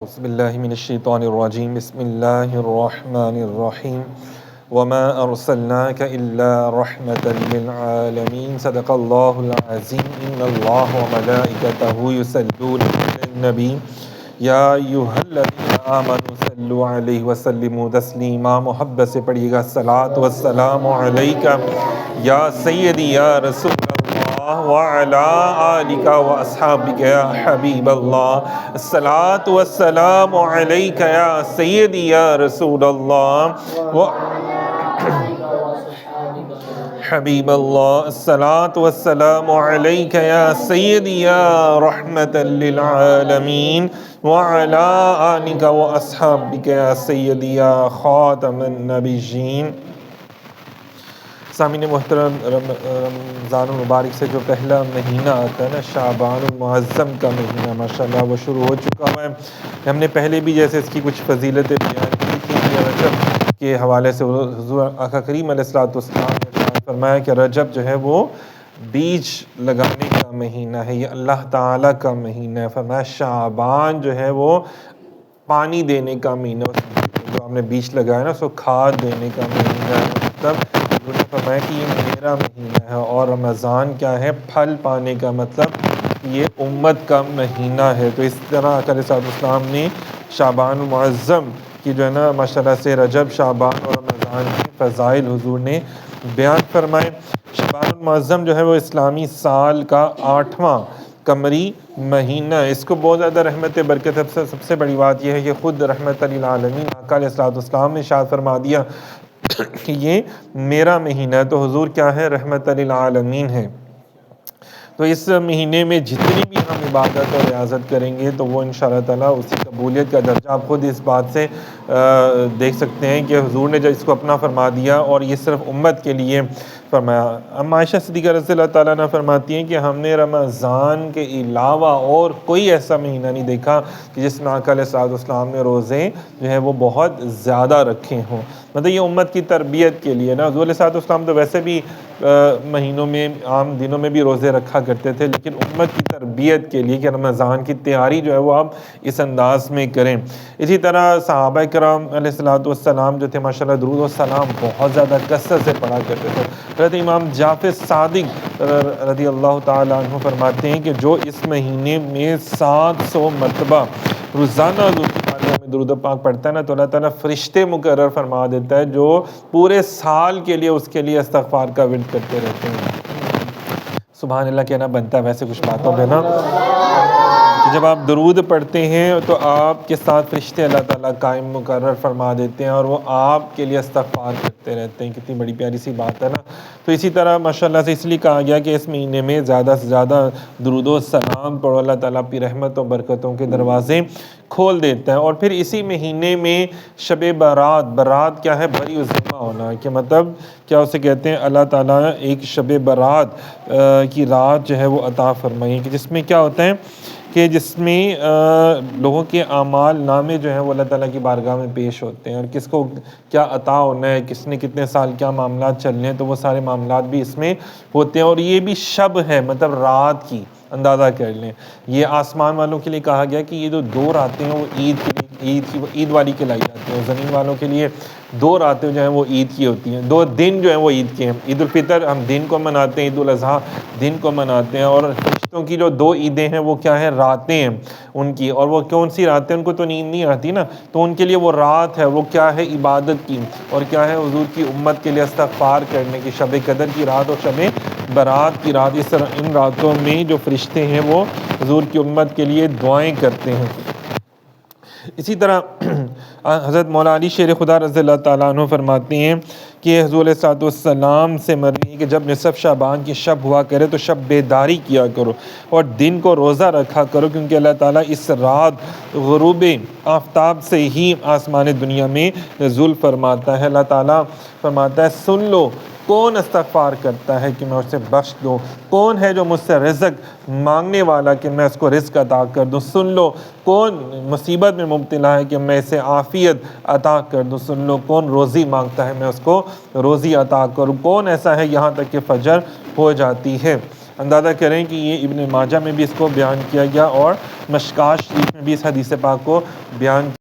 بسم اللہ من الشیطان الرجیم بسم اللہ الرحمن الرحیم وما ارسلناک الا رحمتا للعالمین صدق اللہ العظیم ان اللہ وملائکتہ یصلون علی النبی یا ایھا الذین آمنوا صلوا علیہ وسلموا تسلیما۔ محبت سے پڑھیے گا الصلاۃ والسلام علیک یا سیدی یا رسول وعلى آلك وأصحابك يا حبيب الله الصلاة والسلام عليك يا سيدي يا رسول الله حبيب الله الصلاة والسلام عليك يا سيدي يا رحمة للعالمين وعلى آلك وأصحابك يا سيدي يا خاتم النبيين۔ سامعین محترم، رمضان المبارک سے جو پہلا مہینہ آتا ہے نا، شعبان المعظم کا مہینہ، ماشاءاللہ وہ شروع ہو چکا ہے۔ ہم نے پہلے بھی جیسے اس کی کچھ فضیلتیں بیان کی تھی کہ رجب کے حوالے سے حضور آقا کریم علیہ السلام نے فرمایا کہ رجب جو ہے وہ بیج لگانے کا مہینہ ہے، یہ اللہ تعالیٰ کا مہینہ ہے۔ فرمایا شعبان جو ہے وہ پانی دینے کا مہینہ، جو ہم نے بیج لگایا نا اس کو کھاد دینے کا مہینہ ہے۔ مطلب انہوں نے فرمایا کہ یہ میرا مہینہ ہے، اور رمضان کیا ہے؟ پھل پانے کا، مطلب یہ امت کا مہینہ ہے۔ تو اس طرح آقا علیہ السلام نے شعبان المعظم کی جو ہے نا ماشاءاللہ سے رجب، شعبان اور رمضان کی فضائل حضور نے بیان فرمائے۔ شعبان المعظم جو ہے وہ اسلامی سال کا 8واں قمری مہینہ ہے۔ اس کو بہت زیادہ رحمت برکت ہے۔ سب سے بڑی بات یہ ہے کہ خود رحمت للعالمین آقا علیہ السلام نے ارشاد فرما دیا کہ یہ میرا مہینہ ہے، تو حضور کیا ہے؟ رحمت للعالمین ہے۔ تو اس مہینے میں جتنی بھی ہم عبادت اور ریاضت کریں گے تو وہ انشاءاللہ تعالیٰ اسی قبولیت کا درجہ آپ خود اس بات سے دیکھ سکتے ہیں کہ حضور نے جب اس کو اپنا فرما دیا اور یہ صرف امت کے لیے فرمایا۔ ام عائشہ صدیقہ رضی اللہ تعالیٰ عنہ فرماتی ہیں کہ ہم نے رمضان کے علاوہ اور کوئی ایسا مہینہ نہیں دیکھا کہ جس میں آقا علیہ السلام نے روزے جو ہے وہ بہت زیادہ رکھے ہوں۔ مطلب یہ امت کی تربیت کے لیے نا، حضور علیہ السلام تو ویسے بھی مہینوں میں، عام دنوں میں بھی روزے رکھا کرتے تھے، لیکن امت کی تربیت کے لیے کہ رمضان کی تیاری جو ہے وہ آپ اس انداز میں کریں۔ اسی طرح صحابہ کرام علیہ السلام جو تھے ماشاءاللہ درود و سلام بہت زیادہ کثرت سے پڑھا کرتے تھے۔ حضرت امام جعفر صادق رضی اللہ تعالیٰ عنہ فرماتے ہیں کہ جو اس مہینے میں 700 مرتبہ روزانہ حضور کی بارگاہ میں درود پاک پڑھتا ہے نا، تو اللہ تعالیٰ فرشتے مقرر فرما دیتا ہے جو پورے سال کے لیے اس کے لیے استغفار کا ورد کرتے رہتے ہیں۔ سبحان اللہ کہنا بنتا ہے ویسے کچھ باتوں پہ نا، کہ جب آپ درود پڑھتے ہیں تو آپ کے ساتھ فرشتے اللہ تعالیٰ قائم مقرر فرما دیتے ہیں اور وہ آپ کے لیے استغفار کرتے رہتے ہیں۔ کتنی بڑی پیاری سی بات ہے نا۔ تو اسی طرح ماشاءاللہ سے اس لیے کہا گیا کہ اس مہینے میں زیادہ سے زیادہ درود و سلام پڑھو، اللہ تعالیٰ اپنی رحمت و برکتوں کے دروازے کھول دیتا ہے۔ اور پھر اسی مہینے میں شب برات کیا ہے؟ بری عظیمہ ہونا، کہ مطلب کیا اسے کہتے ہیں؟ اللہ تعالیٰ ایک شب برات کی رات جو ہے وہ عطا فرمائی، کہ جس میں کیا ہوتا ہے کہ جس میں لوگوں کے اعمال نامے جو ہیں وہ اللہ تعالیٰ کی بارگاہ میں پیش ہوتے ہیں، اور کس کو کیا عطا ہونا ہے، کس نے کتنے سال کیا معاملات چلنے ہیں، تو وہ سارے معاملات بھی اس میں ہوتے ہیں۔ اور یہ بھی شب ہے، مطلب رات کی، اندازہ کر لیں۔ یہ آسمان والوں کے لیے کہا گیا کہ یہ جو 2 راتیں ہیں وہ عید والی کہلائی جاتی ہیں۔ زمین والوں کے لیے 2 راتیں جو ہیں وہ عید کی ہوتی ہیں، 2 دن جو ہیں وہ عید کے ہیں۔ عید الفطر ہم دن کو مناتے ہیں، عید الاضحیٰ دن کو مناتے ہیں، اور فرشتوں کی جو 2 عیدیں ہیں وہ کیا ہیں؟ راتیں ہیں ان کی۔ اور وہ کون سی راتیں؟ ان کو تو نیند نہیں آتی نا، تو ان کے لیے وہ رات ہے، وہ کیا ہے؟ عبادت کی، اور کیا ہے؟ حضور کی امت کے لیے استغفار کرنے کی، شب قدر کی رات اور شب برات کی رات۔ اس طرح ان راتوں میں جو فرشتے ہیں وہ حضور کی امت کے لیے دعائیں کرتے ہیں۔ اسی طرح حضرت مولا علی شیر خدا رضی اللہ تعالیٰ عنہ فرماتے ہیں کہ حضور علیہ السلام سے مروی کہ جب نصف شعبان کی شب ہوا کرے تو شب بیداری کیا کرو اور دن کو روزہ رکھا کرو، کیونکہ اللہ تعالیٰ اس رات غروب آفتاب سے ہی آسمان دنیا میں نزول فرماتا ہے۔ اللہ تعالیٰ فرماتا ہے سن لو کون استغفار کرتا ہے کہ میں اسے بخش دوں، کون ہے جو مجھ سے رزق مانگنے والا کہ میں اس کو رزق عطا کر دوں، سن لو کون مصیبت میں مبتلا ہے کہ میں اسے عافیت عطا کر دوں، سن لو کون روزی مانگتا ہے میں اس کو روزی عطا کروں، کون ایسا ہے یہاں تک کہ فجر ہو جاتی ہے۔ اندازہ کریں کہ یہ ابن ماجہ میں بھی اس کو بیان کیا گیا اور مشکاۃ شریف میں بھی اس حدیث پاک کو بیان